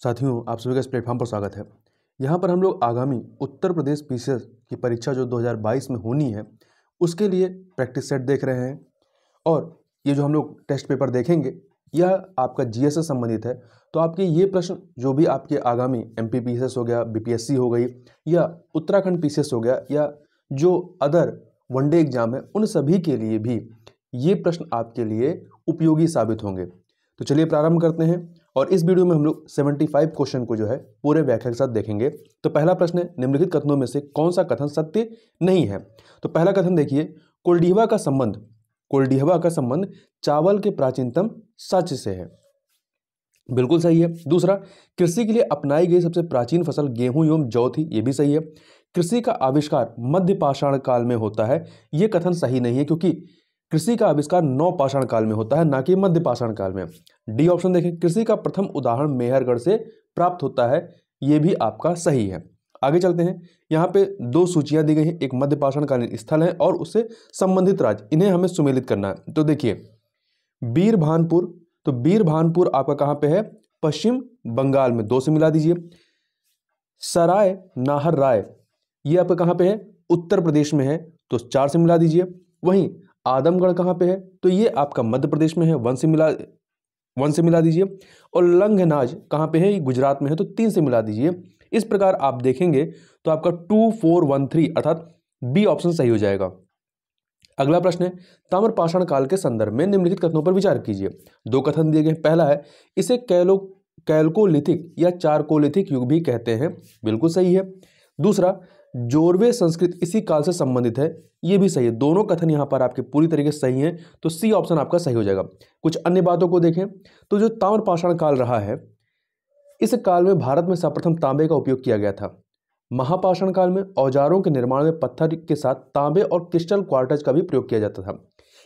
साथियों, आप सभी का इस प्लेटफॉर्म पर स्वागत है। यहाँ पर हम लोग आगामी उत्तर प्रदेश पीसीएस की परीक्षा जो 2022 में होनी है, उसके लिए प्रैक्टिस सेट देख रहे हैं। और ये जो हम लोग टेस्ट पेपर देखेंगे, यह आपका जीएस से संबंधित है। तो आपके ये प्रश्न जो भी आपके आगामी एमपी पीसीएस हो गया, बीपीएससी हो गई, या उत्तराखंड पीसीएस हो गया, या जो अदर वनडे एग्जाम है, उन सभी के लिए भी ये प्रश्न आपके लिए उपयोगी साबित होंगे। तो चलिए प्रारंभ करते हैं। और इस वीडियो में हम लोग 75 क्वेश्चन को जो है पूरे व्याख्या के साथ देखेंगे। तो पहला प्रश्न है, निम्नलिखित कथनों में से कौन सा कथन सत्य नहीं है। तो पहला कथन देखिए, कोल्डिहवा का संबंध चावल के प्राचीनतम साक्ष्य से है। बिल्कुल सही है। दूसरा, कृषि के लिए अपनाई गई सबसे प्राचीन फसल गेहूं एवं जौ थी। यह भी सही है। कृषि का आविष्कार मध्य पाषाण काल में होता है। यह कथन सही नहीं है, क्योंकि कृषि का आविष्कार नवपाषाण काल में होता है, ना कि मध्य पाषाण काल में। डी ऑप्शन देखें, कृषि का प्रथम उदाहरण मेहरगढ़ से प्राप्त होता है। यह भी आपका सही है। आगे चलते हैं। यहाँ पे दो सूचियां दी गई हैं, एक मध्य पाषाण कालीन स्थल है और उससे संबंधित राज्य, इन्हें हमें सुमेलित करना है। तो देखिए, बीरभानपुर, तो बीरभानपुर आपका कहाँ पे है? पश्चिम बंगाल में, 2 से मिला दीजिए। सराय नाहर राय, ये आपका कहाँ पे है? उत्तर प्रदेश में है, तो 4 से मिला दीजिए। वहीं आदमगढ़ कहाँ पे है? तो ये आपका मध्य प्रदेश में है, 1 से मिला दीजिए। और लंघनाज कहाँ पे है? ये गुजरात में है, तो 3 से मिला दीजिए। इस प्रकार आप देखेंगे तो आपका 2413 अर्थात बी ऑप्शन सही हो जाएगा। अगला प्रश्न है, ताम्रपाषाण काल के संदर्भ में निम्नलिखित कथनों पर विचार कीजिए। 2 कथन दिए गए। पहला है, इसे कैल्कोलिथिक या चारकोलिथिक युग भी कहते हैं। बिल्कुल सही है। दूसरा, जोरवे संस्कृत इसी काल से संबंधित है। यह भी सही है। दोनों कथन यहां पर आपके पूरी तरीके से सही हैं, तो सी ऑप्शन आपका सही हो जाएगा। कुछ अन्य बातों को देखें तो जो ताम्रपाषाण काल रहा है, इस काल में भारत में सर्वप्रथम तांबे का उपयोग किया गया था। महापाषाण काल में औजारों के निर्माण में पत्थर के साथ तांबे और क्रिस्टल क्वार्टज का भी प्रयोग किया जाता था।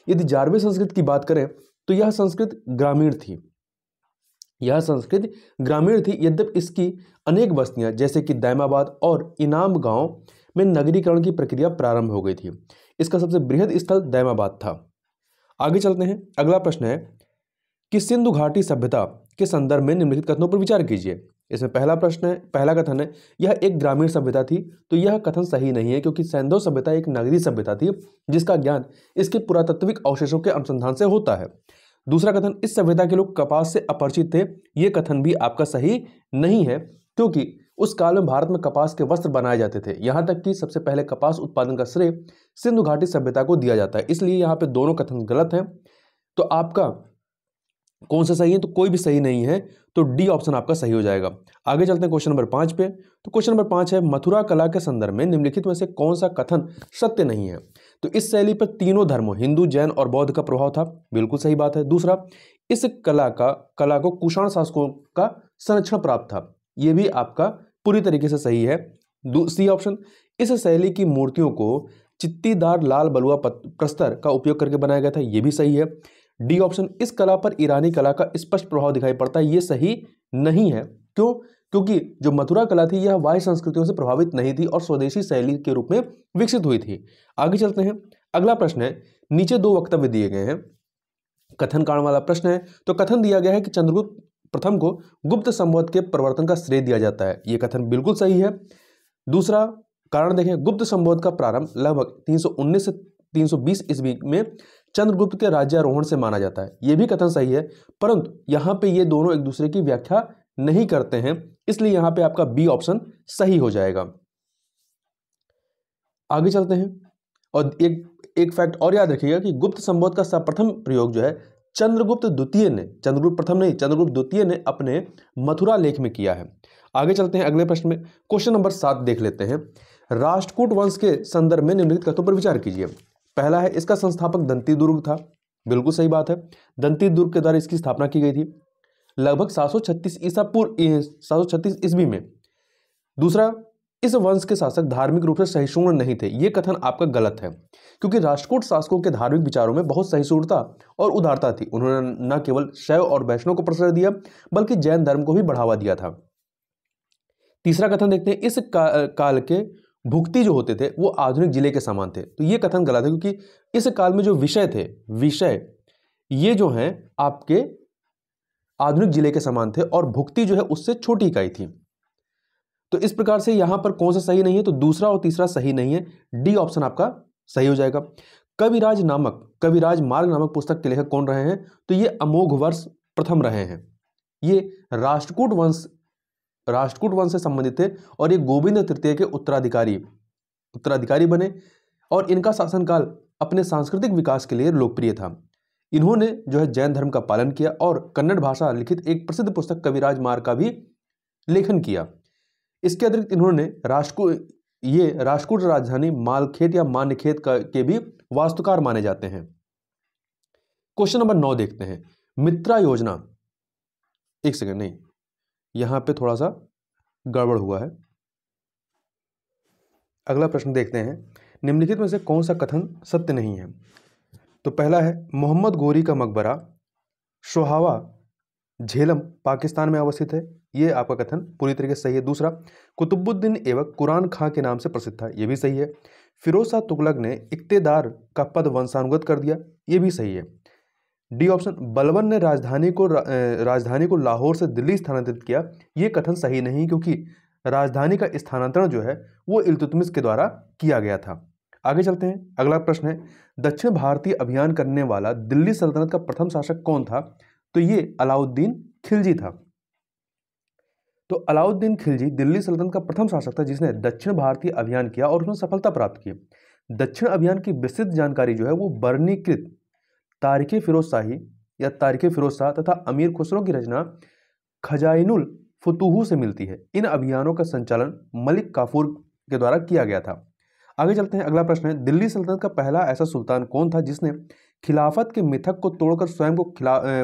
यदि जारवे संस्कृत की बात करें तो यह संस्कृत ग्रामीण थी। यद्यपि इसकी अनेक बस्तियां जैसे कि दैमाबाद और इनाम गांव में नगरीकरण की प्रक्रिया प्रारंभ हो गई थी। इसका सबसे बृहद स्थल दैमाबाद था। आगे चलते हैं। अगला प्रश्न है कि सिंधु घाटी सभ्यता के संदर्भ में निम्नलिखित कथनों पर विचार कीजिए। इसमें पहला कथन है, यह एक ग्रामीण सभ्यता थी। तो यह कथन सही नहीं है, क्योंकि सैंधव सभ्यता एक नगरीय सभ्यता थी, जिसका ज्ञान इसके पुरातात्विक अवशेषों के अनुसंधान से होता है। दूसरा कथन, इस सभ्यता के लोग कपास से अपरिचित थे। यह कथन भी आपका सही नहीं है, क्योंकि उस काल में भारत में कपास के वस्त्र बनाए जाते थे। यहां तक कि सबसे पहले कपास उत्पादन का श्रेय सिंधु घाटी सभ्यता को दिया जाता है। इसलिए यहाँ पे दोनों कथन गलत हैं। तो आपका कौन सा सही है? तो कोई भी सही नहीं है, तो डी ऑप्शन आपका सही हो जाएगा। आगे चलते हैं क्वेश्चन नंबर 5 पे। तो क्वेश्चन नंबर 5 है, मथुरा कला के संदर्भ में निम्नलिखित में से कौन सा कथन सत्य नहीं है। तो इस शैली पर तीनों धर्मों हिंदू, जैन और बौद्ध का प्रभाव था। बिल्कुल सही बात है। दूसरा, इस कला को कुषाण शासकों का संरक्षण प्राप्त था। यह भी आपका पूरी तरीके से सही है। सी ऑप्शन, इस शैली की मूर्तियों को चित्तीदार लाल बलुआ प्रस्तर का उपयोग करके बनाया गया था। यह भी सही है। डी ऑप्शन, इस कला पर ईरानी कला का स्पष्ट प्रभाव दिखाई पड़ता है। यह सही नहीं है। क्यों? क्योंकि जो मथुरा कला थी, यह बाह्य संस्कृतियों से प्रभावित नहीं थी और स्वदेशी शैली के रूप में विकसित हुई थी। आगे चलते हैं। अगला प्रश्न है, नीचे 2 वक्तव्य दिए गए हैं, कथन कारण वाला प्रश्न है। तो कथन दिया गया है कि चंद्रगुप्त प्रथम को गुप्त संवत के प्रवर्तन का श्रेय दिया जाता है। यह कथन बिल्कुल सही है। दूसरा कारण देखें, गुप्त संवत का प्रारंभ लगभग 319 से 320 ईस्वी में चंद्रगुप्त के राज्यारोहण से माना जाता है। यह भी कथन सही है, परंतु यहां पे ये दोनों एक दूसरे की व्याख्या नहीं करते हैं, इसलिए यहां पे आपका बी ऑप्शन सही हो जाएगा। आगे चलते हैं। और एक फैक्ट और याद रखिएगा कि गुप्त संवत का सर्वप्रथम प्रयोग जो है चंद्रगुप्त द्वितीय ने अपने मथुरा लेख में किया है। आगे चलते हैं अगले प्रश्न में। क्वेश्चन नंबर 7 देख लेते हैं। राष्ट्रकूट वंश के संदर्भ में निम्नलिखित कथनों पर विचार कीजिए। पहला है, इसका संस्थापक दंती दुर्ग था। बिल्कुल सही बात है। दंती दुर्ग के द्वारा इसकी स्थापना की गई थी लगभग 736 ईस्वी में। दूसरा, इस वंश के शासक धार्मिक रूप से सहिष्णु नहीं थे। यह कथन आपका गलत है, क्योंकि राष्ट्रकूट शासकों के धार्मिक विचारों में बहुत सहिष्णुता और उदारता थी। उन्होंने न केवल शैव और वैष्णव को प्रश्रय दिया, बल्कि जैन धर्म को भी बढ़ावा दिया था। तीसरा कथन देखते हैं, इस काल के भुक्ति जो होते थे वो आधुनिक जिले के समान थे। तो ये कथन गलत है, क्योंकि इस काल में जो विषय ये जो हैं आपके आधुनिक जिले के समान थे और भुक्ति जो है उससे छोटी इकाई थी। तो इस प्रकार से यहां पर कौन सा सही नहीं है, तो दूसरा और तीसरा सही नहीं है, डी ऑप्शन आपका सही हो जाएगा। कविराज मार्ग नामक पुस्तक के लेखक कौन रहे हैं, तो ये अमोघ वर्ष प्रथम रहे हैं। ये राष्ट्रकूट वंश से संबंधित थे और ये गोविंद तृतीय के उत्तराधिकारी बने और इनका शासनकाल अपने सांस्कृतिक विकास के लिए लोकप्रिय था। इन्होंने जो है जैन धर्म का पालन किया और कन्नड़ भाषा लिखित एक प्रसिद्ध पुस्तक कविराज मार्ग का भी लेखन किया। इसके अतिरिक्त इन्होंने राष्ट्रकूट राजधानी मालखेत या मान्यखेत के भी वास्तुकार माने जाते हैं। क्वेश्चन नंबर 9 देखते हैं, मित्रा योजना, एक सेकंड, नहीं, यहां पे थोड़ा सा गड़बड़ हुआ है। अगला प्रश्न देखते हैं, निम्नलिखित में से कौन सा कथन सत्य नहीं है। तो पहला है मोहम्मद गोरी का मकबरा सोहावा झेलम पाकिस्तान में अवस्थित है, ये आपका कथन पूरी तरीके से सही है। दूसरा, कुतुबुद्दीन ऐबक कुरान खां के नाम से प्रसिद्ध था, ये भी सही है। फिरोज शाह तुगलक ने इक्तेदार का पद वंशानुगत कर दिया, ये भी सही है। डी ऑप्शन, बलबन ने राजधानी को लाहौर से दिल्ली स्थानांतरित किया, ये कथन सही नहीं, क्योंकि राजधानी का स्थानांतरण जो है वो इल्तुतमिश के द्वारा किया गया था। आगे चलते हैं, अगला प्रश्न है, दक्षिण भारतीय अभियान करने वाला दिल्ली सल्तनत का प्रथम शासक कौन था, तो ये अलाउद्दीन खिलजी था। तो अलाउद्दीन खिलजी दिल्ली सल्तनत का प्रथम शासक था जिसने दक्षिण भारतीय अभियान किया और उसमें सफलता प्राप्त की। दक्षिण अभियान की विस्तृत जानकारी जो है वो वर्णीकृत तारीख फिरोज शाह तथा अमीर खुसरो की रचना खजाइनुल फुतूह से मिलती है। इन अभियानों का संचालन मलिक काफूर के द्वारा किया गया था। आगे चलते हैं, अगला प्रश्न है, दिल्ली सल्तनत का पहला ऐसा सुल्तान कौन था जिसने खिलाफत के मिथक को तोड़कर स्वयं को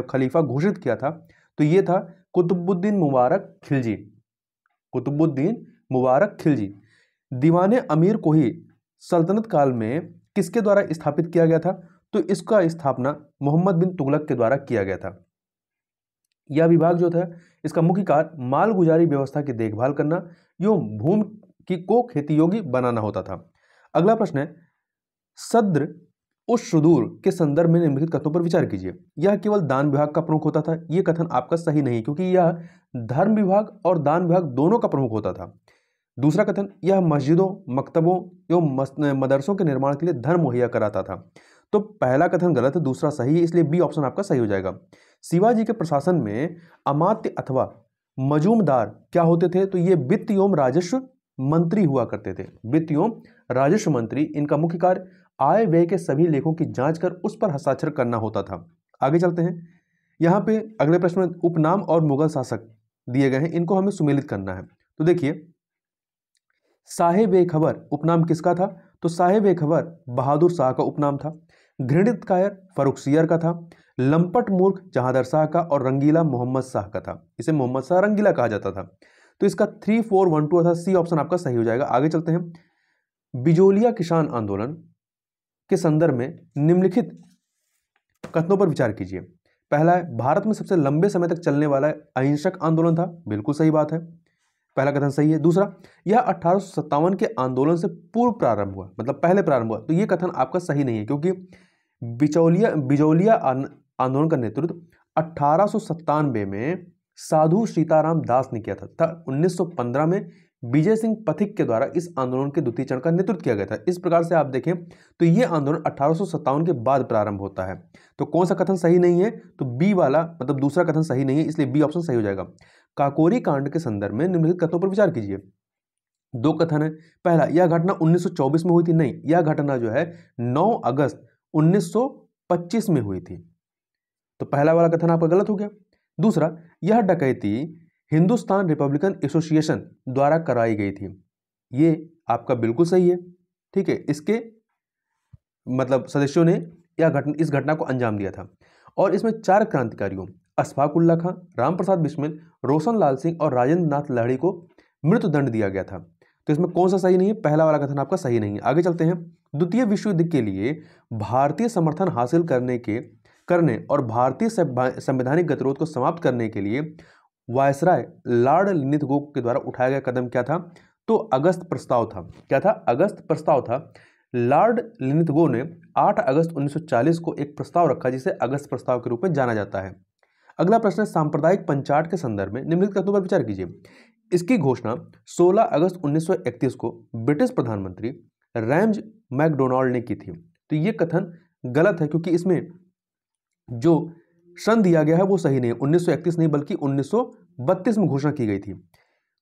खलीफा घोषित किया था, तो ये था कुतुबुद्दीन मुबारक खिलजी। दीवाने अमीर को ही सल्तनत काल में किसके द्वारा स्थापित किया गया था, तो इसका स्थापना मोहम्मद बिन तुगलक के द्वारा किया गया था। यह विभाग जो था इसका मुख्य कार्य मालगुजारी व्यवस्था की देखभाल करना एवं भूमि को खेती योग्य बनाना होता था। अगला प्रश्न है, सद्र उस सुदूर के संदर्भ में निम्नलिखित कथनों पर विचार कीजिए। यह केवल दान विभाग का प्रमुख होता था, यह कथन आपका सही नहीं, क्योंकि यह धर्म विभाग और दान विभाग दोनों का प्रमुख होता था। दूसरा कथन, यह मस्जिदों, मकतबों एवं मदरसों के निर्माण के लिए धन मुहैया कराता था। तो पहला कथन गलत है, दूसरा सही है, इसलिए बी ऑप्शन आपका सही हो जाएगा। शिवाजी के प्रशासन में अमात्य अथवा मजूमदार क्या होते थे, तो ये वित्त एवं राजस्व मंत्री हुआ करते थे। वित्त एवं राजस्व मंत्री, इनका मुख्य कार्य आय व्यय के सभी लेखों की जांच कर उस पर हस्ताक्षर करना होता था। आगे चलते हैं, यहाँ पे अगले प्रश्न में उपनाम और मुगल शासक दिए गए हैं, इनको हमें सुमेलित करना है। तो देखिए, साहेब-ए-खबर उपनाम किसका था, तो साहेब-ए-खबर बहादुर शाह का उपनाम था। घृणित कायर फर्रुखसियर का था। लंपट मूर्ख जहांदर शाह का और रंगीला मोहम्मद शाह का था। इसे मोहम्मद शाह रंगीला कहा जाता था। तो इसका 3, 4, 1, 2 अर्थात सी ऑप्शन आपका सही हो जाएगा। आगे चलते हैं, बिजोलिया किसान आंदोलन के संदर्भ में निम्नलिखित कथनों पर विचार कीजिए। पहला है, भारत में सबसे लंबे समय तक चलने वाला अहिंसक आंदोलन था, बिल्कुल सही बात है, पहला कथन सही है। दूसरा, यह 1857 के आंदोलन से पूर्व प्रारंभ हुआ, मतलब पहले प्रारंभ हुआ, तो यह कथन आपका सही नहीं है, क्योंकि बिजौलिया आंदोलन का नेतृत्व 1897 में साधु सीताराम दास ने किया था। 1915 में विजय सिंह पथिक के द्वारा इस आंदोलन के द्वितीय चरण का नेतृत्व किया गया था। इस प्रकार से आप देखें तो यह आंदोलन 1857 के बाद प्रारंभ होता है। तो कौन सा कथन सही नहीं है, तो बी वाला, मतलब दूसरा कथन सही नहीं है, इसलिए बी ऑप्शन सही हो जाएगा। काकोरी कांड के संदर्भ में निम्नलिखित कथनों पर विचार कीजिए। दो कथन है, पहला, यह घटना 1924 में हुई थी, नहीं, यह घटना जो है 9 अगस्त 1925 में हुई थी। तो पहला वाला कथन आपका गलत हो गया। दूसरा, यह डकैती हिंदुस्तान रिपब्लिकन एसोसिएशन द्वारा कराई गई थी, ये आपका बिल्कुल सही है, ठीक है। इसके मतलब सदस्यों ने इस घटना को अंजाम दिया था और इसमें 4 क्रांतिकारियों अशफाक उल्लाह खां, राम प्रसाद बिस्मिल, रोशन लाल सिंह और राजेंद्र नाथ लाहिड़ी को मृत्युदंड दिया गया था। तो इसमें कौन सा सही नहीं है, पहला वाला कथन आपका सही नहीं है। आगे चलते हैं, द्वितीय विश्व युद्ध के लिए भारतीय समर्थन हासिल करने और भारतीय संवैधानिक गतिरोध को समाप्त करने के लिए वायसराय लॉर्ड लिनिथगो के द्वारा उठाया गया कदम क्या था, तो अगस्त प्रस्ताव था। क्या था, अगस्त प्रस्ताव था। लॉर्ड लिनिथगो ने 8 अगस्त 1940 को एक प्रस्ताव रखा जिसे अगस्त प्रस्ताव के रूप में जाना जाता है। अगला प्रश्न है, सांप्रदायिक पंचाट के संदर्भ में निम्नलिखित कथनों पर विचार कीजिए। इसकी घोषणा 16 अगस्त 1931 को ब्रिटिश प्रधानमंत्री रैम्ज मैकडोनाल्ड ने की थी। तो ये कथन गलत है, क्योंकि इसमें जो सन दिया गया है वो सही नहीं है, 1931 नहीं बल्कि 1932 में घोषणा की गई थी।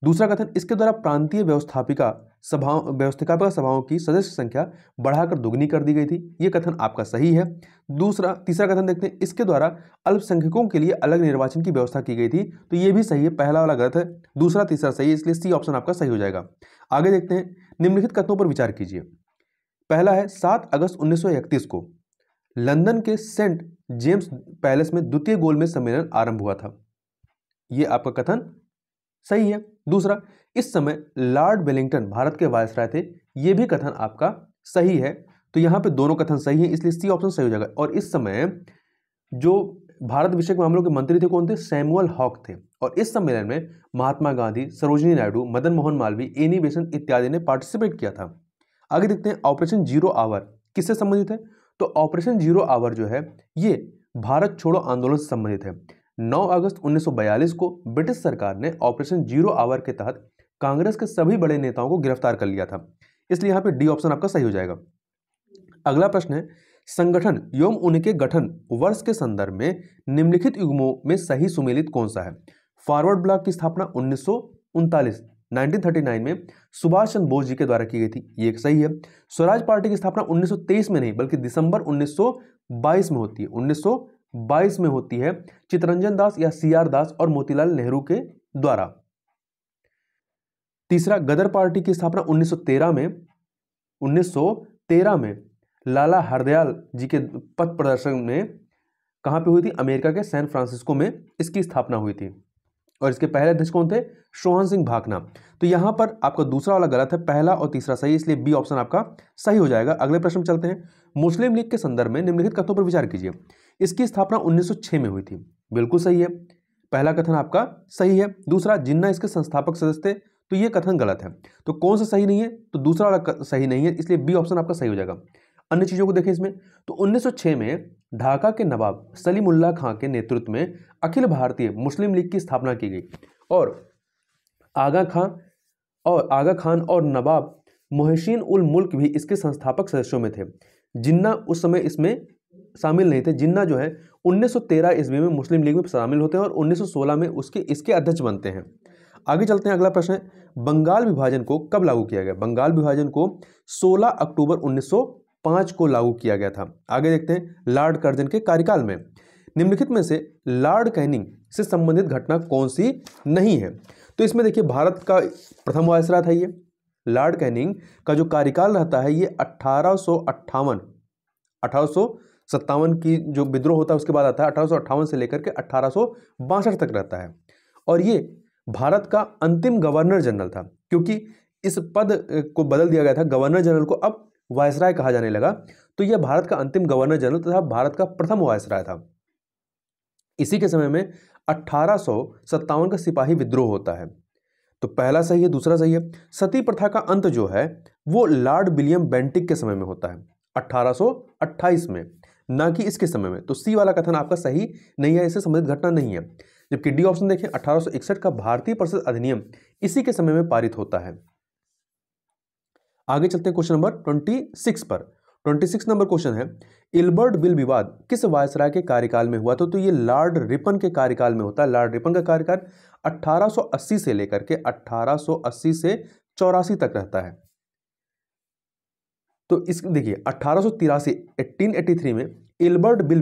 दूसरा कथन, इसके द्वारा प्रांतीय व्यवस्थापिका सभाओं की सदस्य संख्या बढ़ाकर दुगनी कर दी गई थी। ये कथन आपका सही है। तीसरा कथन देखते हैं, इसके द्वारा अल्पसंख्यकों के लिए अलग निर्वाचन की व्यवस्था की गई थी। तो ये भी सही है, पहला वाला गलत है, दूसरा तीसरा सही है, इसलिए सी ऑप्शन आपका सही हो जाएगा। आगे देखते हैं, निम्नलिखित कथनों पर विचार कीजिए। पहला है, 7 अगस्त 1931 को लंदन के सेंट जेम्स पैलेस में द्वितीय गोलमेज सम्मेलन आरंभ हुआ था। यह आपका कथन सही है। दूसरा, इस समय लॉर्ड वेलिंगटन भारत के वायसराय थे। यह भी कथन आपका सही है। तो यहां पे दोनों कथन सही है, इसलिए सी ऑप्शन सही हो जाएगा। और इस समय जो भारत विषयक मामलों के मंत्री थे कौन थे? सैमुअल हॉक थे। और इस सम्मेलन में महात्मा गांधी, सरोजिनी नायडू, मदन मोहन मालवीय, एनी बेसेंट इत्यादि ने पार्टिसिपेट किया था। आगे देखते हैं, ऑपरेशन जीरो आवर किससे संबंधित है? तो ऑपरेशन जीरो आवर जो है ये भारत छोड़ो आंदोलन से संबंधित है। 9 अगस्त 1942 को ब्रिटिश सरकार ने ऑपरेशन जीरो आवर के तहत कांग्रेस के सभी बड़े नेताओं को गिरफ्तार कर लिया था। इसलिए यहां पे डी ऑप्शन आपका सही हो जाएगा। अगला प्रश्न है, संगठन एवं उनके गठन वर्ष के संदर्भ में निम्नलिखित युग्मों में सही सुमेलित कौन सा है? फॉरवर्ड ब्लॉक की स्थापना 1939 में सुभाष चंद्र बोस जी के द्वारा की गई थी। ये सही है। स्वराज पार्टी की स्थापना 1923 में नहीं बल्कि दिसंबर 1922 में होती है। 1922 में होती है चित्तरंजन दास या सीआर दास और मोतीलाल नेहरू के द्वारा। तीसरा, गदर पार्टी की स्थापना 1913 में लाला हरदयाल जी के पथ प्रदर्शन में कहां पे हुई थी? अमेरिका के सैन फ्रांसिस्को में इसकी स्थापना हुई थी। और इसके पहले अध्यक्ष कौन थे? सोहन सिंह भाकना। तो यहां पर आपका दूसरा वाला गलत है, पहला और तीसरा सही, इसलिए बी ऑप्शन आपका सही हो जाएगा। अगले प्रश्न में चलते हैं, मुस्लिम लीग के संदर्भ में निम्नलिखित कथनों पर विचार कीजिए। इसकी स्थापना 1906 में हुई थी। बिल्कुल सही है, पहला कथन आपका सही है। दूसरा, जिन्ना इसके संस्थापक सदस्य थे। तो यह कथन गलत है। तो कौन सा सही नहीं है? तो दूसरा वाला सही नहीं है, इसलिए बी ऑप्शन आपका सही हो जाएगा। अन्य चीजों को देखें इसमें, तो 1906 में ढाका के नवाब सलीमुल्लाह खां के नेतृत्व में अखिल भारतीय मुस्लिम लीग की स्थापना की गई और आगा खान और नवाब मोहसिन उल मुल्क भी इसके संस्थापक सदस्यों में थे। जिन्ना उस समय इसमें शामिल नहीं थे। जिन्ना जो है 1913 ईस्वी में मुस्लिम लीग में शामिल होते हैं और 1916 में इसके अध्यक्ष बनते हैं। आगे चलते हैं, अगला प्रश्न है, बंगाल विभाजन को कब लागू किया गया? बंगाल विभाजन को 16 अक्टूबर 1905 को लागू किया गया था। आगे देखते हैं, लॉर्ड कर्जन के कार्यकाल में निम्नलिखित में से लॉर्ड कैनिंग से संबंधित घटना कौन सी नहीं है? तो इसमें देखिए, भारत का प्रथम वायसराय था ये। लॉर्ड कैनिंग का जो कार्यकाल रहता है ये 1857 की जो विद्रोह होता है उसके बाद आता है। 1858 से लेकर के 1862 तक रहता है। और ये भारत का अंतिम गवर्नर जनरल था, क्योंकि इस पद को बदल दिया गया था। गवर्नर जनरल को अब वायसराय कहा जाने लगा। तो यह भारत का अंतिम गवर्नर जनरल तथा भारत का प्रथम वायसराय था। इसी के समय में 1857 का सिपाही विद्रोह होता है। तो पहला सही है, दूसरा सही है। सती प्रथा का अंत जो है वो लॉर्ड विलियम बेंटिक के समय में होता है 1828 में, ना कि इसके समय में। तो सी वाला कथन आपका सही नहीं है, इससे संबंधित घटना नहीं है। जबकि डी ऑप्शन देखें, 1861 का भारतीय परिषद अधिनियम इसी के समय में पारित होता है। आगे चलते हैं क्वेश्चन नंबर 26 पर। 26 नंबर क्वेश्चन है, इल्बर्ट बिल विवाद किस वायसराय के कार्यकाल में हुआ था? तो ये लॉर्ड रिपन के कार्यकाल में होता है। लॉर्ड रिपन का कार्यकाल 1880 से लेकर के 1880 से 84 तक रहता है। तो इस देखिए 1883 में इल्बर्ट बिल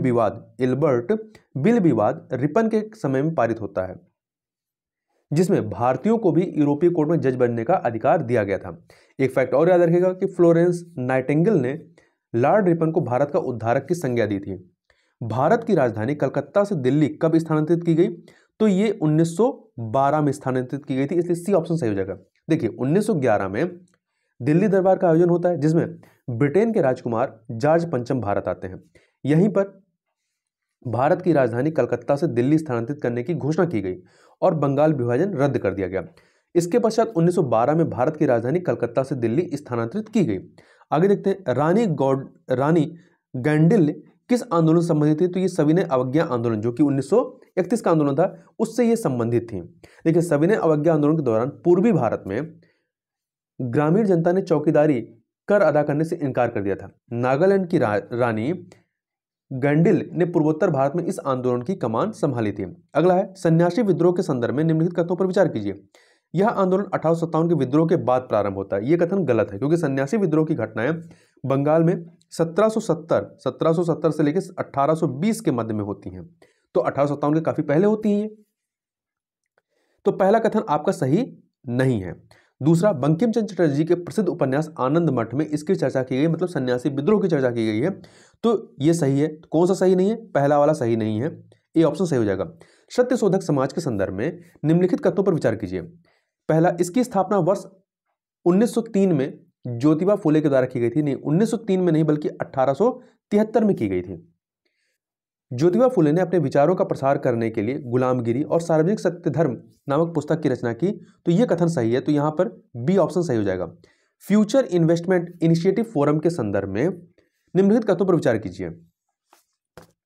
विवाद रिपन के समय में पारित होता है, जिसमें भारतीयों को भी यूरोपीय कोर्ट में जज बनने का अधिकार दिया गया था। एक फैक्ट और याद रखिएगा कि फ्लोरेंस नाइटिंगेल ने लॉर्ड रिपन को भारत का उद्धारक की संज्ञा दी थी। भारत की राजधानी कलकत्ता से दिल्ली कब स्थानांतरित की गई? तो ये 1912 में स्थानांतरित की गई थी, इसलिए सी ऑप्शन सही हो जाएगा। देखिए 1911 में दिल्ली दरबार का आयोजन होता है, जिसमें ब्रिटेन के राजकुमार जॉर्ज पंचम भारत आते हैं। यहीं पर भारत की राजधानी कलकत्ता से दिल्ली स्थानांतरित करने की घोषणा की गई और बंगाल विभाजन रद्द कर दिया गया। इसके पश्चात 1912 में भारत की राजधानी कलकत्ता से दिल्ली स्थानांतरित की गई। आगे देखते हैं, रानी गैंडिल किस आंदोलन से संबंधित थी? तो ये सविनय अवज्ञा आंदोलन, जो कि 1931 का आंदोलन था, उससे ये संबंधित थी। देखिए, सविनय अवज्ञा आंदोलन के दौरान पूर्वी भारत में ग्रामीण जनता ने चौकीदारी कर अदा करने से इनकार कर दिया था। नागालैंड की रानी गंडिल ने पूर्वोत्तर भारत में इस आंदोलन की कमान संभाली थी। अगला है सन्यासी विद्रोह के संदर्भ में निम्नलिखित कथनों पर विचार कीजिए। यह आंदोलन 1857 के विद्रोह के बाद प्रारंभ होता है। यह कथन गलत है, क्योंकि सन्यासी विद्रोह की घटनाएं बंगाल में 1770 से लेकर 1820 के मध्य में होती हैं, तो 1857 के काफी पहले होती हैं। तो पहला कथन आपका सही नहीं है। दूसरा, बंकिम चंद्र चटर्जी के प्रसिद्ध उपन्यास आनंद मठ में इसकी चर्चा की गई, मतलब सन्यासी विद्रोह की चर्चा की गई है, तो ये सही है। कौन सा सही नहीं है? पहला वाला सही नहीं है, ये ऑप्शन सही हो जाएगा। सत्यशोधक समाज के संदर्भ में निम्नलिखित कथनों पर विचार कीजिए। पहला, इसकी स्थापना वर्ष 1903 में ज्योतिबा फुले के द्वारा की गई थी। नहीं, 1903 में नहीं, बल्कि 1873 में की गई थी। ज्योतिबा फुले ने अपने विचारों का प्रसार करने के लिए गुलामगिरी और सार्वजनिक सत्य धर्म नामक पुस्तक की रचना की, तो यह कथन सही है। तो यहां पर बी ऑप्शन सही हो जाएगा। फ्यूचर इन्वेस्टमेंट इनिशिएटिव फोरम के संदर्भ में निम्नलिखित कथनों पर विचार कीजिए।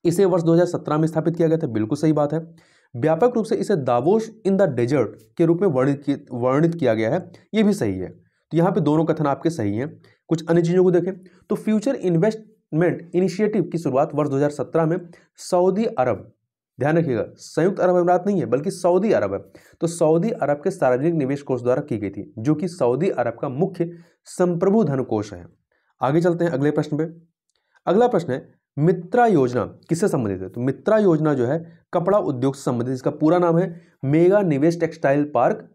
इसे वर्ष 2017 में स्थापित किया गया था, बिल्कुल सही बात है। व्यापक रूप से इसे दावोस इन द डेजर्ट के रूप में वर्णित किया गया है, यह भी सही है। तो यहाँ पे दोनों कथन आपके सही हैं। कुछ अन्य चीजों को देखें तो फ्यूचर इन्वेस्टमेंट इनिशिएटिव की शुरुआत वर्ष 2017 में सऊदी अरब, ध्यान रखिएगा संयुक्त अरब अमीरात नहीं है बल्कि सऊदी अरब है, तो सऊदी अरब के सार्वजनिक निवेश कोष द्वारा की गई थी, जो कि सऊदी अरब का मुख्य संप्रभु धन कोष है। आगे चलते हैं अगले प्रश्न पे। अगला प्रश्न है मित्रा योजना किससे संबंधित है? तो मित्रा योजना जो है कपड़ा उद्योग से संबंधित, इसका पूरा नाम है मेगा निवेश टेक्सटाइल पार्क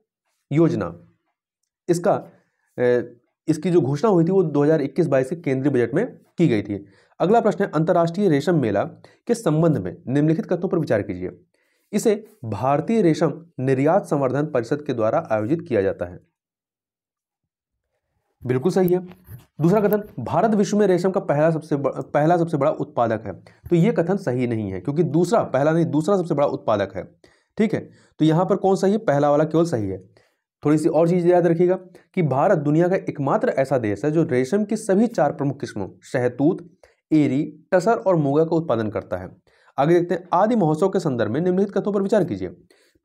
योजना। इसकी जो घोषणा हुई थी वो 2021-22 के केंद्रीय बजट में की गई थी। अगला प्रश्न है अंतर्राष्ट्रीय रेशम मेला के संबंध में निम्नलिखित कथनों पर विचार कीजिए। इसे भारतीय रेशम निर्यात संवर्धन परिषद के द्वारा आयोजित किया जाता है, बिल्कुल सही है। दूसरा कथन भारत विश्व में रेशम का पहला सबसे बड़ा उत्पादक है, तो यह कथन सही नहीं है, क्योंकि दूसरा सबसे बड़ा उत्पादक है। ठीक है, तो यहां पर कौन सही है? पहला वाला केवल सही है। थोड़ी सी और चीज याद रखिएगा कि भारत दुनिया का एकमात्र ऐसा देश है जो रेशम की सभी 4 प्रमुख किस्मों शहतूत, एरी, टसर और मूंगा का उत्पादन करता है। आगे देखते हैं आदि महोत्सव के संदर्भ में निम्नलिखित कथनों पर विचार कीजिए।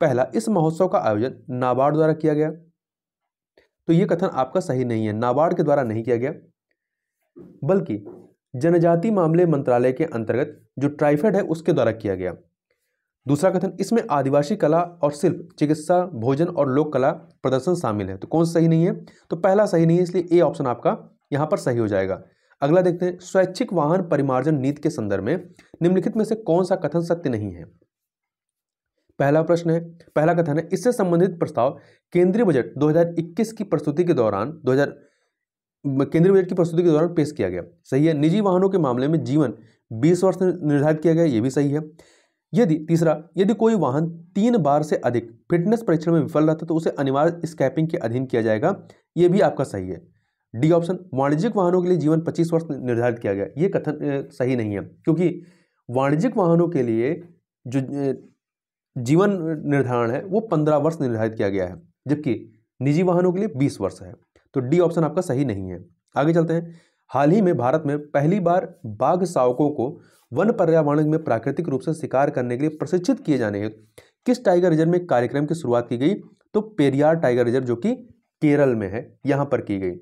पहला, इस महोत्सव का आयोजन नाबार्ड द्वारा किया गया, तो यह कथन आपका सही नहीं है। नाबार्ड के द्वारा नहीं किया गया, बल्कि जनजाति मामले मंत्रालय के अंतर्गत जो ट्राइफेड है उसके द्वारा किया गया। दूसरा कथन इसमें आदिवासी कला और शिल्प, चिकित्सा, भोजन और लोक कला प्रदर्शन शामिल है, तो कौन सही नहीं है? तो पहला सही नहीं है, इसलिए ए ऑप्शन आपका यहां पर सही हो जाएगा। अगला देखते हैं स्वैच्छिक वाहन परिमार्जन नीति के संदर्भ में निम्नलिखित में से कौन सा कथन सत्य नहीं है? पहला कथन है इससे संबंधित प्रस्ताव केंद्रीय बजट 2021 की प्रस्तुति के दौरान पेश किया गया, सही है। निजी वाहनों के मामले में जीवन 20 वर्ष निर्धारित किया गया, यह भी सही है। यदि कोई वाहन 3 बार से अधिक फिटनेस परीक्षण में विफल रहता तो उसे अनिवार्य स्क्रैपिंग के अधीन किया जाएगा, यह भी आपका सही है। डी ऑप्शन वाणिज्यिक वाहनों के लिए जीवन 25 वर्ष निर्धारित किया गया, यह कथन सही नहीं है, क्योंकि वाणिज्यिक वाहनों के लिए जो जीवन निर्धारण है वो 15 वर्ष निर्धारित किया गया है, जबकि निजी वाहनों के लिए 20 वर्ष है, तो डी ऑप्शन आपका सही नहीं है। आगे चलते हैं। हाल ही में भारत में पहली बार बाघ शावकों को वन पर्यावरण में प्राकृतिक रूप से शिकार करने के लिए प्रशिक्षित किए जाने हेतु किस टाइगर रिजर्व में कार्यक्रम की शुरुआत की गई? तो पेरियार टाइगर रिजर्व जो कि केरल में है, यहां पर की गई।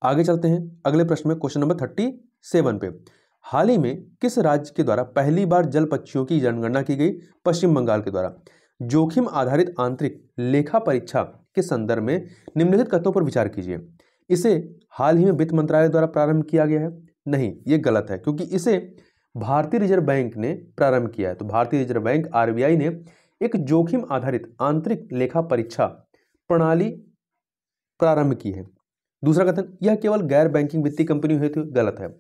आगे चलते हैं अगले प्रश्न में, क्वेश्चन नंबर 37 पे। हाल ही में किस राज्य के द्वारा पहली बार जल पक्षियों की जनगणना की गई? पश्चिम बंगाल के द्वारा। जोखिम आधारित आंतरिक लेखा परीक्षा के संदर्भ में निम्नलिखित कथनों पर विचार कीजिए। इसे हाल ही में वित्त मंत्रालय द्वारा प्रारंभ किया गया है, नहीं, यह गलत है, क्योंकि इसे भारतीय रिजर्व बैंक ने प्रारंभ किया है। तो भारतीय रिजर्व बैंक आरबीआई ने एक जोखिम आधारित आंतरिक लेखा परीक्षा प्रणाली प्रारंभ की है। दूसरा कथन यह केवल गैर बैंकिंग वित्तीय कंपनियों हेतु, गलत है।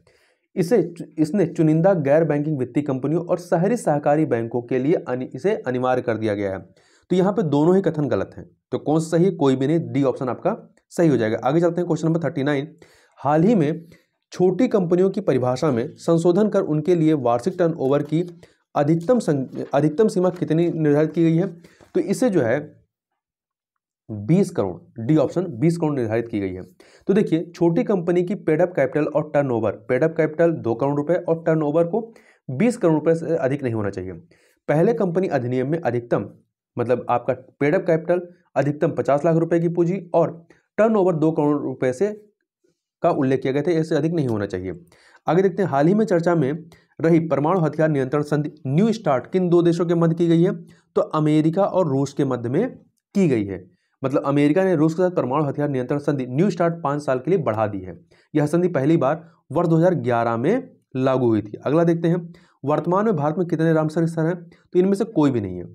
इसने चुनिंदा गैर बैंकिंग वित्तीय कंपनियों और शहरी सहकारी बैंकों के लिए इसे अनिवार्य कर दिया गया है। तो यहाँ पे दोनों ही कथन गलत हैं, तो कौन सा सही है? कोई भी नहीं, डी ऑप्शन आपका सही हो जाएगा। आगे चलते हैं क्वेश्चन नंबर 39। हाल ही में छोटी कंपनियों की परिभाषा में संशोधन कर उनके लिए वार्षिक टर्नओवर की अधिकतम सीमा कितनी निर्धारित की गई है? तो इसे जो है 20 करोड़, डी ऑप्शन 20 करोड़ निर्धारित की गई है। तो देखिए छोटी कंपनी की पेड अप कैपिटल और turnover, paid up capital 2 crore रुपए और टर्नओवर को 20 करोड़ रुपए से अधिक नहीं होना चाहिए। पहले कंपनी अधिनियम में अधिकतम मतलब आपका पेड अप कैपिटल अधिकतम 50 लाख रुपए की पूंजी और टर्नओवर 2 करोड़ रुपए से का उल्लेख किया गया था, इससे अधिक नहीं होना चाहिए। आगे देखते हैं, हाल ही में चर्चा में रही परमाणु हथियार नियंत्रण संधि न्यू स्टार्ट किन दो देशों के मध्य की गई है? तो अमेरिका और रूस के मध्य में की गई है। मतलब अमेरिका ने रूस के साथ परमाणु हथियार नियंत्रण संधि न्यू स्टार्ट 5 साल के लिए बढ़ा दी है। यह संधि पहली बार वर्ष 2011 में लागू हुई थी। अगला देखते हैं, वर्तमान में भारत में कितने रामसर स्थल हैं? तो इनमें से कोई भी नहीं है,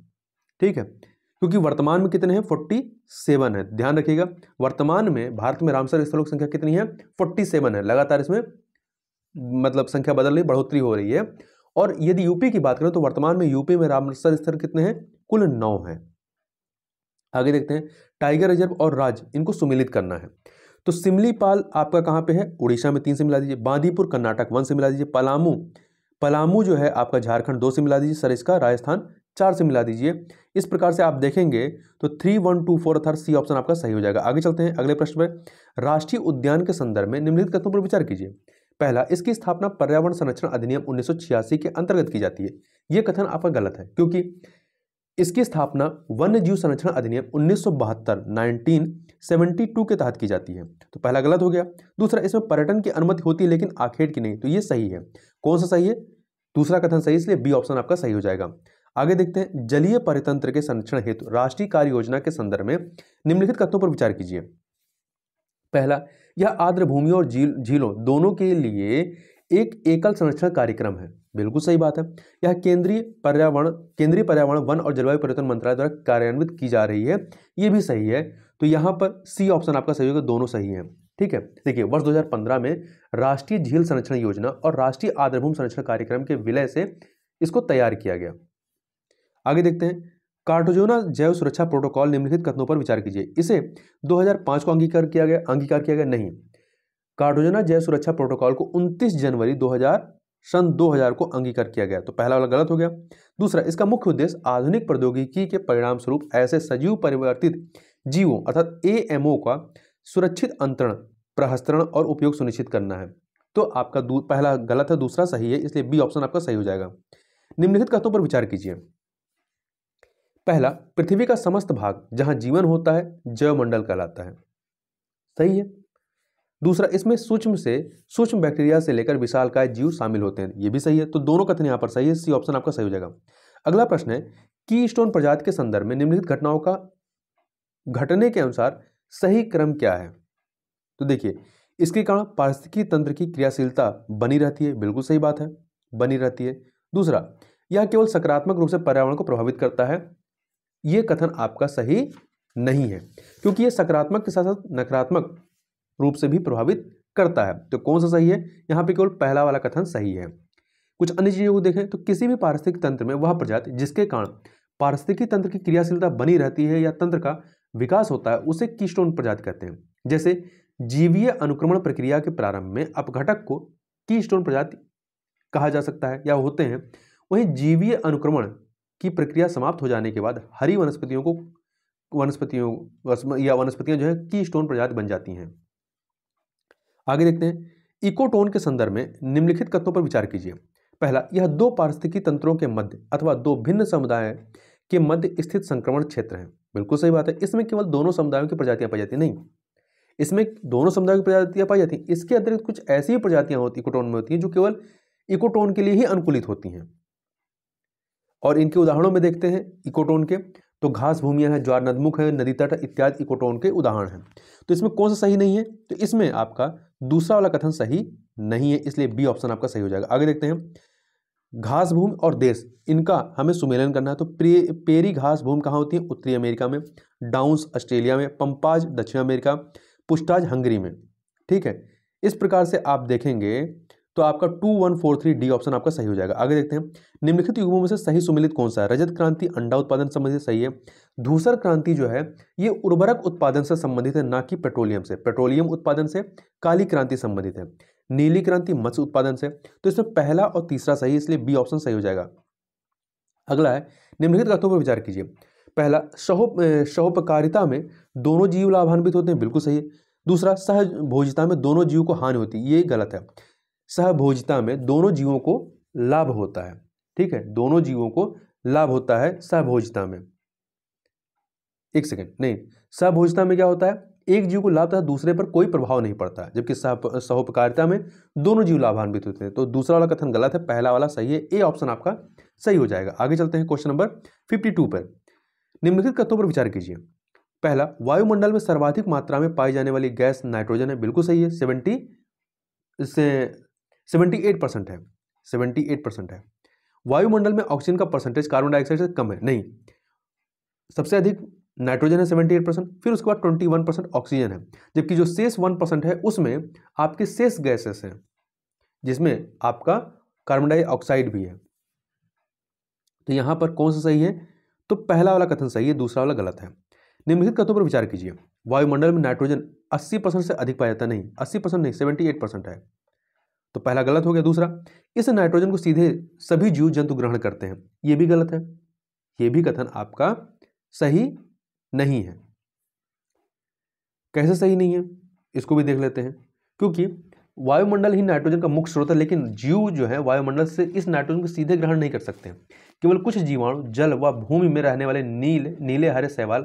ठीक है, क्योंकि वर्तमान में कितने हैं? 47 है। ध्यान रखिएगा, वर्तमान में भारत में रामसर स्थलों की संख्या कितनी है? 47 है। लगातार इसमें मतलब संख्या बदल रही, बढ़ोतरी हो रही है। और यदि यूपी की बात करें तो वर्तमान में यूपी में रामसर स्थल कितने हैं? कुल 9 हैं। आगे देखते हैं, टाइगर रिजर्व और राज इनको सुमेलित करना है। तो सिमलीपाल आपका कहाँ पे है? उड़ीसा में 3 से मिला दीजिए। बांदीपुर कर्नाटक 1 से मिला दीजिए। पलामू जो है आपका झारखंड 2 से मिला दीजिए। सरिस्का राजस्थान 4 से मिला दीजिए। इस प्रकार से आप देखेंगे तो 3, 1, 2, 4 अर्थात सी ऑप्शन आपका सही हो जाएगा। आगे चलते हैं अगले प्रश्न पर। राष्ट्रीय उद्यान के संदर्भ में निम्नलिखित कथनों पर विचार कीजिए। पहला, इसकी स्थापना पर्यावरण संरक्षण अधिनियम 1986 के अंतर्गत की जाती है। यह कथन आपका गलत है, क्योंकि इसकी स्थापना वन्य जीव संरक्षण अधिनियम 1972 के तहत की जाती है। तो पहला गलत हो गया। दूसरा, इसमें पर्यटन की अनुमति होती है लेकिन आखेट की नहीं। तो ये सही है। कौन सा सही है? दूसरा कथन सही, इसलिए बी ऑप्शन आपका सही हो जाएगा। आगे देखते हैं, जलीय परितंत्र के संरक्षण हेतु राष्ट्रीय कार्य योजना के संदर्भ में निम्नलिखित कथनों पर विचार कीजिए। पहला, यह आर्द्र भूमियों और झीलों दोनों के लिए एक एकल संरक्षण कार्यक्रम है। बिल्कुल सही बात है। यह केंद्रीय पर्यावरण वन और जलवायु परिवर्तन मंत्रालय द्वारा कार्यान्वित की जा रही है। यह भी सही है। तो यहां पर सी ऑप्शन आपका सही होगा, दोनों सही हैं। ठीक है, देखिए वर्ष 2015 में राष्ट्रीय झील संरक्षण योजना और राष्ट्रीय आर्द्रभूमि संरक्षण कार्यक्रम के विलय से इसको तैयार किया गया। आगे देखते हैं, कार्टागोना जैव सुरक्षा प्रोटोकॉल निम्नलिखित कथनों पर विचार कीजिए। इसे 2005 को अंगीकार किया गया नहीं। कार्टागोना जैव सुरक्षा प्रोटोकॉल को 29 जनवरी 2000 को अंगीकार किया गया। तो पहला वाला गलत हो गया। दूसरा, इसका मुख्य उद्देश्य आधुनिक प्रौद्योगिकी के परिणाम स्वरूप ऐसे सजीव परिवर्तित जीवों अर्थात एएमओ का सुरक्षित अंतरण, प्रहस्त्रण और उपयोग सुनिश्चित करना है। तो आपका पहला गलत है, दूसरा सही है, इसलिए बी ऑप्शन आपका सही हो जाएगा। निम्नलिखित कथनों पर विचार कीजिए। पहला, पृथ्वी का समस्त भाग जहां जीवन होता है जैवमंडल कहलाता है। सही है। दूसरा, इसमें सूक्ष्म बैक्टीरिया से लेकर विशालकाय जीव शामिल होते हैं। यह भी सही है। तो दोनों कथन यहां पर सही है, सी ऑप्शन आपका सही हो जाएगा। अगला प्रश्न है, कीस्टोन प्रजाति के संदर्भ में निम्नलिखित घटनाओं का घटने के अनुसार सही क्रम क्या है? तो देखिए, इसके कारण पारिस्थितिकी तंत्र की क्रियाशीलता बनी रहती है। बिल्कुल सही बात है, बनी रहती है। दूसरा, यह केवल सकारात्मक रूप से पर्यावरण को प्रभावित करता है। यह कथन आपका सही नहीं है, क्योंकि यह सकारात्मक के साथ साथ नकारात्मक रूप से भी प्रभावित करता है। तो कौन सा सही है? यहां पे केवल पहला वाला कथन सही है। कुछ अन्य चीजों को देखें तो किसी भी पारिस्थितिक तंत्र में वह प्रजाति जिसके कारण पारिस्थितिकी तंत्र की क्रियाशीलता बनी रहती है या तंत्र का विकास होता है उसे कीस्टोन प्रजाति कहते हैं। जैसे जीवीय अनुक्रमण प्रक्रिया के प्रारंभ में अपघटक को कीस्टोन प्रजाति कहा जा सकता है या होते हैं। वहीं जीवीय अनुक्रमण की प्रक्रिया समाप्त हो जाने के बाद हरी वनस्पतियां जो है कीस्टोन प्रजाति बन जाती हैं। आगे देखते हैं, इकोटोन के संदर्भ में निम्नलिखित कथनों पर विचार कीजिए। पहला, यह दो पारिस्थितिकी तंत्रों के मध्य अथवा दो भिन्न समुदाय के मध्य स्थित संक्रमण क्षेत्र है। बिल्कुल सही बात है। इसमें केवल दोनों समुदायों की प्रजातियां पाई जाती नहीं, इसमें दोनों समुदायों की प्रजातियां पाई जाती हैं। इसके अतिरिक्त कुछ ऐसी ही प्रजातियां होती इकोटोन में होती हैं जो केवल इकोटोन के लिए ही अनुकूलित होती हैं। और इनके उदाहरणों में देखते हैं इकोटोन के, तो घास भूमियां हैं, ज्वार नदमुख है, नदी तट इत्यादि इकोटोन के उदाहरण हैं। तो इसमें कौन सा सही नहीं है? तो इसमें आपका दूसरा वाला कथन सही नहीं है, इसलिए बी ऑप्शन आपका सही हो जाएगा। आगे देखते हैं, घास भूमि और देश इनका हमें सुमेलन करना है। तो पेरी घास भूमि कहाँ होती है? उत्तरी अमेरिका में, डाउन्स ऑस्ट्रेलिया में, पंपाज दक्षिण अमेरिका, पुस्टाज हंगरी में। ठीक है, इस प्रकार से आप देखेंगे तो आपका 2143 डी ऑप्शन आपका सही हो जाएगा। आगे देखते हैं, निम्नलिखित युगों में से सही सुमेलित कौन सा है? रजत क्रांति अंडा उत्पादन संबंधित सही है। धूसर क्रांति जो है ये उर्वरक उत्पादन से संबंधित है, ना कि पेट्रोलियम से। पेट्रोलियम उत्पादन से। काली क्रांति संबंधित है। नीली क्रांति मत्स्य उत्पादन से। तो इसमें पहला और तीसरा सही, इसलिए बी ऑप्शन सही हो जाएगा। अगला है, निम्नलिखित कथनों पर विचार कीजिए। पहला सहोपकारिता में दोनों जीव लाभान्वित होते हैं, बिल्कुल सही है। दूसरा सहभोजिता में दोनों जीवों को हानि होती है, ये गलत है। सहभोजिता में दोनों जीवों को लाभ होता है, ठीक है, दोनों जीवों को लाभ होता है सहभोजिता में। एक सेकंड, नहीं, सहभोजिता में क्या होता है, एक जीव को लाभ तथा दूसरे पर कोई प्रभाव नहीं पड़ता है, जबकि सहोपकारिता में दोनों जीव लाभान्वित होते हैं। तो दूसरा वाला कथन गलत है, पहला वाला सही है, ए ऑप्शन आपका सही हो जाएगा। आगे चलते हैं क्वेश्चन नंबर 52 पर। निम्नलिखित कथनों पर विचार कीजिए। पहला, वायुमंडल में सर्वाधिक मात्रा में पाई जाने वाली गैस नाइट्रोजन है, बिल्कुल सही है, 78% है, 78% है। वायुमंडल में ऑक्सीजन का परसेंटेज कार्बन डाइऑक्साइड से कम है, नहीं, सबसे अधिक नाइट्रोजन है 78%, फिर उसके बाद 21% ऑक्सीजन है, जबकि जो शेष 1% है उसमें आपके शेष गैसेस हैं, जिसमें आपका कार्बन डाइऑक्साइड भी है। तो यहां पर कौन सा सही है, तो पहला वाला कथन सही है, दूसरा वाला गलत है। निम्नलिखित कथनों पर विचार कीजिए। वायुमंडल में नाइट्रोजन 80% से अधिक पाया जाता है, नहीं, 80% नहीं, 78% है, तो पहला गलत हो गया। दूसरा, इस नाइट्रोजन को सीधे सभी जीव जंतु ग्रहण करते हैं, यह भी गलत है, यह भी कथन आपका सही नहीं है। कैसे सही नहीं है, इसको भी देख लेते हैं। क्योंकि वायुमंडल ही नाइट्रोजन का मुख्य स्रोत है, लेकिन जीव जो है वायुमंडल से इस नाइट्रोजन को सीधे ग्रहण नहीं कर सकते। केवल कुछ जीवाणु जल व भूमि में रहने वाले नीले हरे शैवाल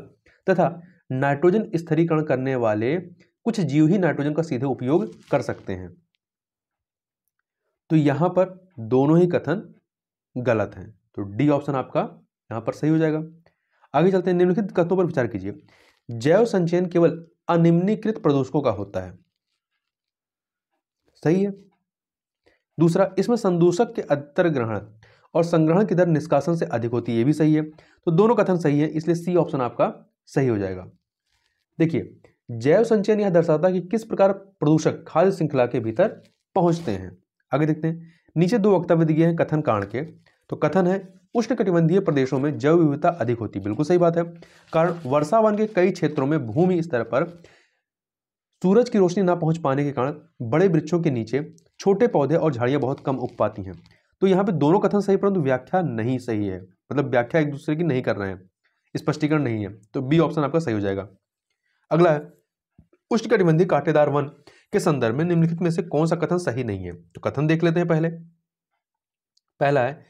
तथा नाइट्रोजन स्थिरीकरण करने वाले कुछ जीव ही नाइट्रोजन का सीधे उपयोग कर सकते हैं। तो यहां पर दोनों ही कथन गलत हैं, तो डी ऑप्शन आपका यहां पर सही हो जाएगा। आगे चलते हैं। निम्नलिखित कथनों पर विचार कीजिए। जैव संचयन केवल अनिम्नीकृत प्रदूषकों का होता है, सही है। दूसरा, इसमें संदूषक के अधिकतर ग्रहण और संग्रहण की दर निष्कासन से अधिक होती है, ये भी सही है। तो दोनों कथन सही है, इसलिए सी ऑप्शन आपका सही हो जाएगा। देखिए, जैव संचयन यह दर्शाता है कि किस प्रकार प्रदूषक खाद्य श्रृंखला के भीतर पहुंचते हैं। आगे देखते हैं। नीचे दो वक्तव्य दिए हैं कथन कांड के। तो कथन है, उष्णकटिबंधीय प्रदेशों में जैव विविधता अधिक होती है, बिल्कुल सही बात है। कारण वर्षावन के कई क्षेत्रों में भूमि स्तर पर सूरज की रोशनी ना पहुंच पाने के कारण बड़े वृक्षों के नीचे छोटे पौधे और झाड़ियां बहुत कम उग पाती हैं। तो यहाँ पे दोनों कथन सही, परंतु व्याख्या नहीं सही है, मतलब व्याख्या एक दूसरे की नहीं कर रहे हैं, स्पष्टीकरण नहीं है। तो बी ऑप्शन आपका सही हो जाएगा। अगला है, उष्णकटिबंधीय कांटेदार वन के संदर्भ में निम्नलिखित में से कौन सा कथन सही नहीं है। तो कथन देख लेते हैं पहले। पहला है,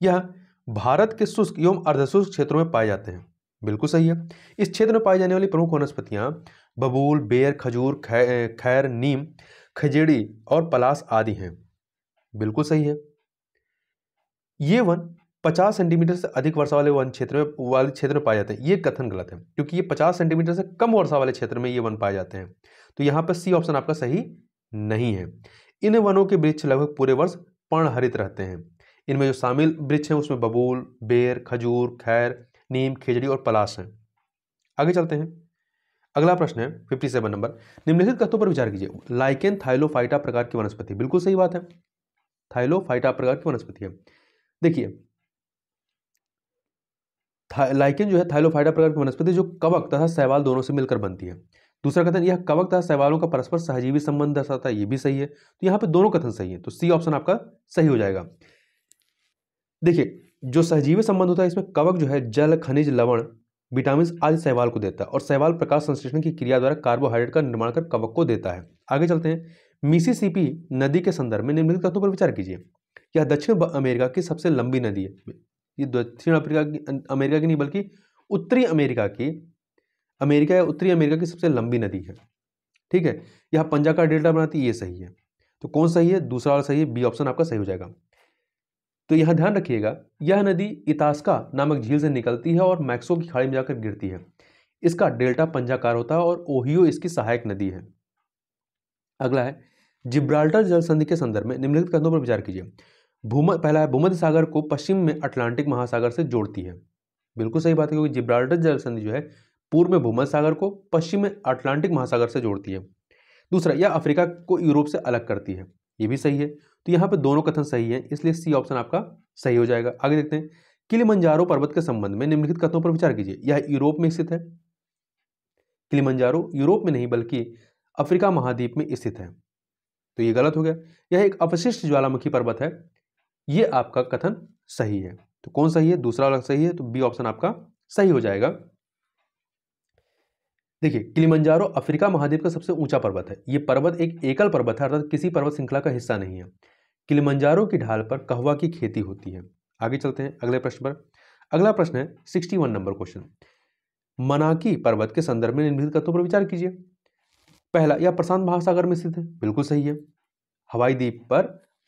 यह भारत के शुष्क एवं अर्धशुष्क क्षेत्रों में पाए जाते हैं, बिल्कुल सही है। इस क्षेत्र में पाई जाने वाली प्रमुख वनस्पतियां बबूल, बेर, खजूर, खैर, नीम, खजेड़ी और पलास आदि हैं, बिल्कुल सही है। ये वन 50 सेंटीमीटर से अधिक वर्षा वाले वन क्षेत्र में पाए जाते हैं, ये कथन गलत है, क्योंकि ये 50 सेंटीमीटर से कम वर्षा वाले क्षेत्र में ये वन पाए जाते हैं। तो यहाँ पर सी ऑप्शन आपका सही नहीं है। इन वनों के वृक्ष लगभग पूरे वर्ष पर्णहरित रहते हैं। इनमें जो शामिल वृक्ष हैं उसमें बबूल, बेर, खजूर, खैर, नीम, खिजड़ी और पलाश हैं। आगे चलते हैं। अगला प्रश्न है 57 नंबर। निम्नलिखित कथनों पर विचार कीजिए। लाइकेन थाइलोफाइटा प्रकार की वनस्पति, बिल्कुल सही बात है, थाइलोफाइटा प्रकार की वनस्पति है। देखिए, लाइकेन जो है थाइलोफाइटा प्रकार की वनस्पति जो कवक तथा शैवाल दोनों से मिलकर बनती है। दूसरा कथन, यह कवक तथा शैवालों का परस्पर सहजीवी संबंध दर्शाता है, ये भी सही है। तो यहाँ पे दोनों कथन सही है, तो सी ऑप्शन आपका सही हो जाएगा। देखिए, जो सहजीवी संबंध होता है इसमें कवक जो है जल, खनिज, लवण, विटामिन आदि शैवाल को देता है और शैवाल प्रकाश संश्लेषण की क्रिया द्वारा कार्बोहाइड्रेट का निर्माण कर कवक को देता है। आगे चलते हैं। मिसिसिपी नदी के संदर्भ में निम्नलिखित कथनों पर विचार कीजिए। यह दक्षिण अमेरिका की सबसे लंबी नदी है। ये दक्षिण अमेरिका की नहीं बल्कि उत्तरी अमेरिका या उत्तरी अमेरिका की सबसे लंबी नदी है, ठीक है। यह पंजा का डेल्टा बनाती है, ये सही है। तो कौन सही है, दूसरा वाला सही है, बी ऑप्शन आपका सही हो जाएगा। तो यहां ध्यान रखिएगा, यह नदी इतास्का नामक झील से निकलती है और मैक्सो की खाड़ी में जाकर गिरती है। इसका डेल्टा पंजाकार होता है और ओहियो इसकी सहायक नदी है। अगला है, जिब्राल्टर जल संधि के संदर्भ में निम्नलिखित कथनों पर विचार कीजिए। पहला है, भूमध्य सागर को पश्चिम में अटलांटिक महासागर से जोड़ती है, बिल्कुल सही बात है, क्योंकि जिब्राल्टर जल संधि जो है पूर्व में भूमध्य सागर को, पश्चिम में अटलांटिक महासागर से जोड़ती है। दूसरा, यह अफ्रीका को यूरोप से अलग करती है, ये भी सही है। तो यहाँ पे दोनों कथन सही है, इसलिए सी ऑप्शन आपका सही हो जाएगा। आगे देखते हैं। किलिमंजारो पर्वत के संबंध में निम्नलिखित कथनों पर विचार कीजिए। यह यूरोप में स्थित है। किलिमंजारो यूरोप में नहीं बल्कि अफ्रीका महाद्वीप में स्थित है, तो ये गलत हो गया। यह एक अपशिष्ट ज्वालामुखी पर्वत है, ये आपका कथन सही है। तो कौन सही है, दूसरा वाला सही है, तो बी ऑप्शन आपका सही हो जाएगा। देखिए, किलिमंजारो अफ्रीका महाद्वीप का सबसे ऊंचा पर्वत है। यह पर्वत एक एकल पर्वत है, अर्थात किसी पर्वत श्रृंखला का हिस्सा नहीं है। किलिमंजारो की ढाल पर कहवा की खेती होती है। आगे चलते हैं अगले प्रश्न पर। अगला प्रश्न है 61 नंबर क्वेश्चन। मनाकी पर्वत के संदर्भ में निम्नलिखित तथ्यों पर विचार कीजिए। पहला, यह प्रशांत महासागर में स्थित है। बिल्कुल सही है। हवाई द्वीप पर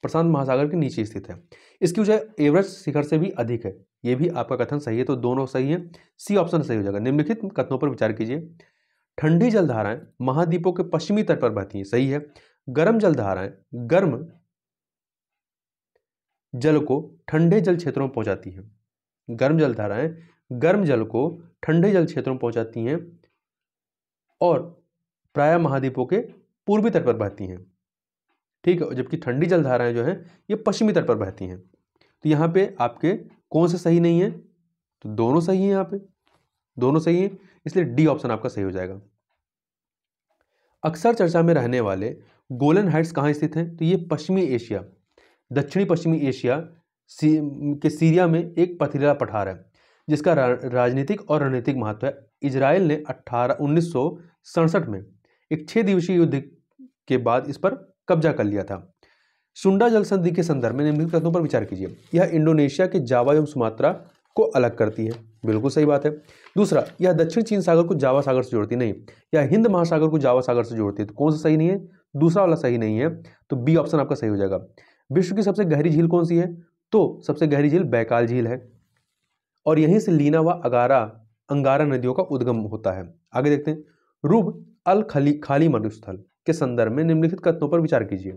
प्रशांत महासागर के नीचे स्थित है। इसकी ऊंचाई एवरेस्ट शिखर से भी अधिक है। यह भी आपका कथन सही है, तो दोनों सही है। सी ऑप्शन सही हो जाएगा। निम्नलिखित कथनों पर विचार कीजिए। ठंडी जलधाराएं महाद्वीपों के पश्चिमी तट पर बहती हैं। सही है। गर्म जलधाराएं गर्म जल को ठंडे जल क्षेत्रों में पहुंचाती हैं। गर्म जलधाराएं गर्म जल को ठंडे जल क्षेत्रों में पहुंचाती हैं और प्रायः महाद्वीपों के पूर्वी तट पर बहती हैं। ठीक है। जबकि ठंडी जलधाराएं जो हैं ये पश्चिमी तट पर बहती हैं। तो यहाँ पे आपके कौन से सही नहीं है? तो दोनों सही हैं। यहाँ पे दोनों सही हैं, इसलिए डी ऑप्शन आपका सही हो जाएगा। अक्सर चर्चा में रहने वाले गोलन हाइट्स कहाँ स्थित हैं? तो ये पश्चिमी एशिया, दक्षिणी पश्चिमी एशिया के सीरिया में एक पथरीला पठार है जिसका राजनीतिक और रणनीतिक महत्व है। इजराइल ने 1967 में एक 6 दिवसीय युद्ध के बाद इस पर कब्जा कर लिया था। सुंडा जल संधि के संदर्भ में निम्नलिखित कथनों पर विचार कीजिए। यह इंडोनेशिया के जावा एवं सुमात्रा को अलग करती है। बिल्कुल सही बात है। दूसरा, यह दक्षिण चीन सागर को जावा सागर से जोड़ती नहीं, यह हिंद महासागर को जावा सागर से जोड़ती है। तो कौन सा सही नहीं है? दूसरा वाला सही नहीं है, तो बी ऑप्शन आपका सही हो जाएगा। विश्व की सबसे गहरी झील कौन सी है? तो सबसे गहरी झील बैकाल झील है और यहीं से लीना व अंगारा नदियों का उद्गम होता है। आगे देखते हैं। रूब अल खाली मरुस्थल के संदर्भ में निम्नलिखित कथनों पर विचार कीजिए।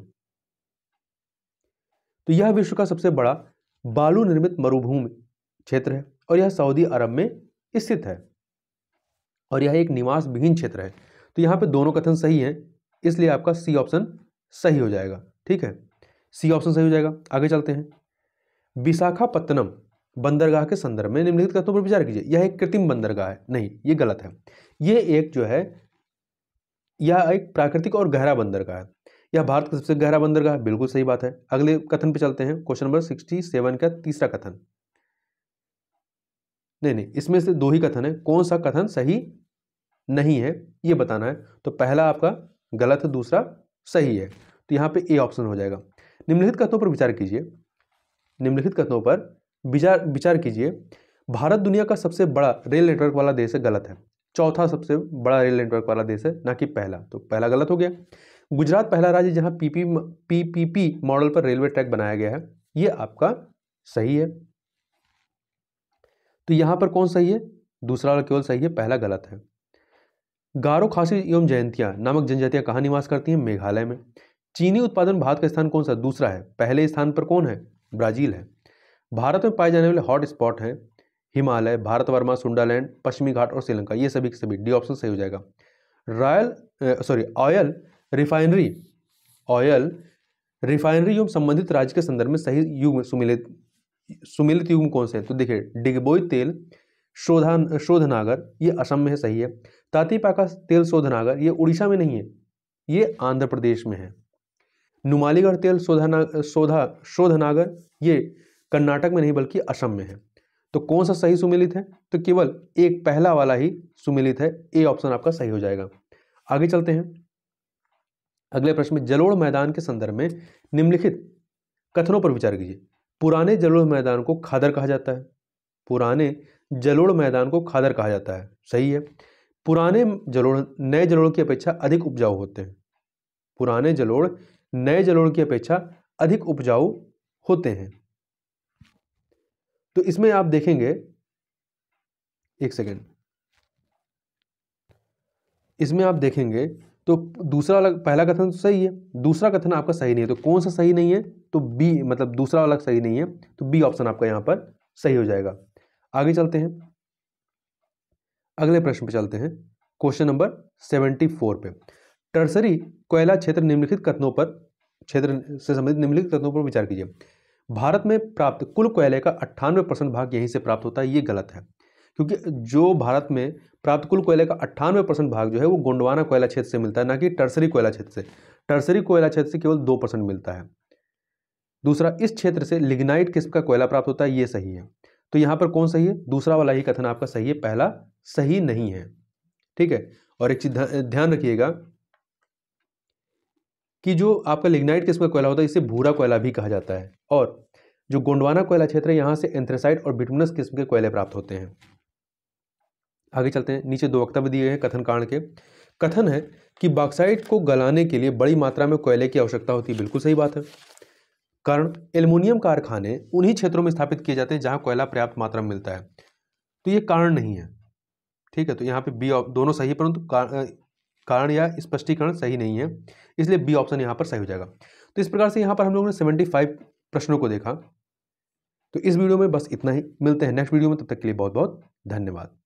तो यह विश्व का सबसे बड़ा बालू निर्मित मरुभूमि क्षेत्र है और यह सऊदी अरब में स्थित है और यह एक निवास विहीन क्षेत्र है। तो यहाँ पे दोनों कथन सही हैं, इसलिए आपका सी ऑप्शन सही हो जाएगा। ठीक है, सी ऑप्शन सही हो जाएगा। आगे चलते हैं। विशाखापत्तनम बंदरगाह के संदर्भ में निम्नलिखित कथनों पर विचार कीजिए। यह एक कृत्रिम बंदरगाह है। नहीं, ये गलत है। ये एक जो है यह एक प्राकृतिक और गहरा बंदरगाह है। यह भारत का सबसे गहरा बंदरगाह है। बिल्कुल सही बात है। अगले कथन पे चलते हैं। क्वेश्चन नंबर 67 का तीसरा कथन। नहीं, इसमें से दो ही कथन है। कौन सा कथन सही नहीं है ये बताना है। तो पहला आपका गलत है, दूसरा सही है। तो यहाँ पे ए ऑप्शन हो जाएगा। निम्नलिखित कथनों पर विचार कीजिए। निम्नलिखित कथनों पर विचार कीजिए। भारत दुनिया का सबसे बड़ा रेल नेटवर्क वाला देश है। गलत है। चौथा सबसे बड़ा रेल नेटवर्क वाला देश है, ना कि पहला। तो पहला गलत हो गया। गुजरात पहला राज्य जहां पीपीपी मॉडल पर रेलवे ट्रैक बनाया गया है। ये आपका सही है। तो यहां पर कौन सही है? दूसरा वाला केवल सही है, पहला गलत है। गारो खासी एवं जयंतियां नामक जनजातियां कहां निवास करती हैं? मेघालय में। चीनी उत्पादन भारत का स्थान कौन सा? दूसरा है। पहले स्थान पर कौन है? ब्राजील है। भारत में पाए जाने वाले हॉट स्पॉट हैं हिमालय, भारत वर्मा, सुंडालैंड, पश्चिमी घाट और श्रीलंका। ये सभी के सभी डी ऑप्शन सही हो जाएगा। ऑयल रिफाइनरी एवं संबंधित राज्य के संदर्भ में सही युग्म सुमेलित युग्म कौन से हैं? तो देखिए, डिगबोई तेल शोधनागर ये असम में है। सही है। तातीपाका तेल शोधनागर ये उड़ीसा में नहीं है, ये आंध्र प्रदेश में है। नुमालीगढ़ तेल शोधनागर ये कर्नाटक में नहीं बल्कि असम में है। तो कौन सा सही सुमेलित है? तो केवल एक पहला वाला ही सुमेलित है। ए ऑप्शन आपका सही हो जाएगा। आगे चलते हैं। अगले प्रश्न में जलोढ़ मैदान के संदर्भ में निम्नलिखित कथनों पर विचार कीजिए। पुराने जलोढ़ मैदान को खादर कहा जाता है। पुराने जलोढ़ मैदान को खादर कहा जाता है। सही है। पुराने जलोढ़ नए जलोढ़ की अपेक्षा अधिक उपजाऊ होते हैं। पुराने जलोढ़ नए जलोढ़ की अपेक्षा अधिक उपजाऊ होते हैं। तो इसमें आप देखेंगे, एक सेकेंड, इसमें आप देखेंगे तो दूसरा वाला पहला कथन तो सही है, दूसरा कथन आपका सही नहीं है। तो कौन सा सही नहीं है? तो बी, मतलब दूसरा वाला सही नहीं है, तो बी ऑप्शन आपका यहां पर सही हो जाएगा। आगे चलते हैं। अगले प्रश्न पे चलते हैं। क्वेश्चन नंबर 74 पे। टर्सरी कोयला क्षेत्र निम्नलिखित कथनों पर क्षेत्र से संबंधित निम्नलिखित कथनों पर विचार कीजिए। भारत में प्राप्त कुल कोयले का 98% भाग यहीं से प्राप्त होता है। ये गलत है, क्योंकि जो भारत में प्राप्त कुल कोयले का 98% भाग जो है वो गोंडवाना कोयला क्षेत्र से मिलता है, ना कि टर्सरी कोयला क्षेत्र से। टर्सरी कोयला क्षेत्र से केवल 2% मिलता है। दूसरा, इस क्षेत्र से लिग्नाइट किस्म का कोयला प्राप्त होता है। ये सही है। तो यहाँ पर कौन सही है? दूसरा वाला ही कथन आपका सही है, पहला सही नहीं है। ठीक है। और एक चीज ध्यान रखिएगा कि जो आपका लिग्नाइट किस्म का कोयला होता है इसे भूरा कोयला भी कहा जाता है, और जो गोंडवाना कोयला क्षेत्र है यहाँ से एंथ्रेसाइट और बिटुमिनस किस्म के कोयले प्राप्त होते हैं। आगे चलते हैं। नीचे दो वक्तव्य दिए हैं कथन कारण के। कथन है कि बॉक्साइट को गलाने के लिए बड़ी मात्रा में कोयले की आवश्यकता होती है। बिल्कुल सही बात है। कारण एल्युमिनियम कारखाने उन्हीं क्षेत्रों में स्थापित किए जाते हैं जहां कोयला पर्याप्त मात्रा में मिलता है, तो ये कारण नहीं है। ठीक है, तो यहाँ पे बी दोनों सही है, परंतु कारण या स्पष्टीकरण सही नहीं है, इसलिए बी ऑप्शन यहाँ पर सही हो जाएगा। तो इस प्रकार से यहाँ पर हम लोगों ने 75 प्रश्नों को देखा। तो इस वीडियो में बस इतना ही, मिलते हैं नेक्स्ट वीडियो में, तब तक के लिए बहुत बहुत धन्यवाद।